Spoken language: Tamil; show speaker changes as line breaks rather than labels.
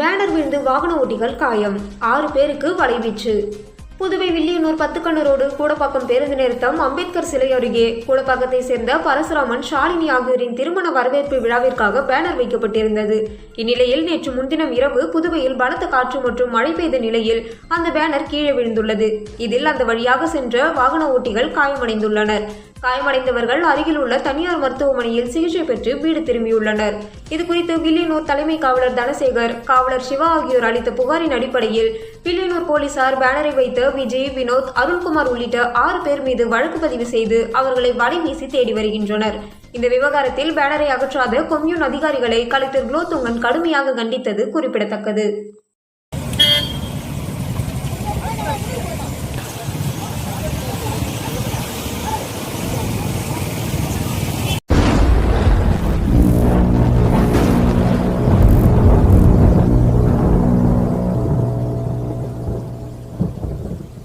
பேனர் விழுந்து வாகன ஓட்டிகள் காயம், 6 பேருக்கு வலைவீச்சு. புதுவை வில்லியனூர் 10 கண்ணு ரோடு கூடப்பாக்கம் பேருந்து நிறுத்தம் அம்பேத்கர் சிலை அருகே கூடப்பாக்கத்தை சேர்ந்த பரசுராமன், ஷாலினி ஆகியோரின் திருமண வரவேற்பு விழாவிற்காக பேனர் வைக்கப்பட்டிருந்தது. இந்நிலையில் நேற்று முன்தினம் இரவு புதுவையில் பலத்த காற்று மற்றும் மழை பெய்த நிலையில் அந்த பேனர் கீழே விழுந்துள்ளது. இதில் அந்த வழியாக சென்ற வாகன ஓட்டிகள் காயமடைந்துள்ளனர். காயமடைந்தவர்கள் அருகில் உள்ள தனியார் மருத்துவமனையில் சிகிச்சை பெற்று வீடு திரும்பியுள்ளனர். இதுகுறித்து வில்லியனூர் தலைமை காவலர் தனசேகர், காவலர் சிவா ஆகியோர் அளித்த புகாரின் அடிப்படையில் வில்லியனூர் போலீசார் பேனரை வைத்த விஜய், வினோத், அருண்குமார் உள்ளிட்ட 6 பேர் மீது வழக்கு பதிவு செய்து அவர்களை வலை வீசி தேடி வருகின்றனர். இந்த விவகாரத்தில் பேனரை அகற்றாத கொம்யூன் அதிகாரிகளை கலெக்டர் குலோத்துங்கன் கடுமையாக கண்டித்தது குறிப்பிடத்தக்கது.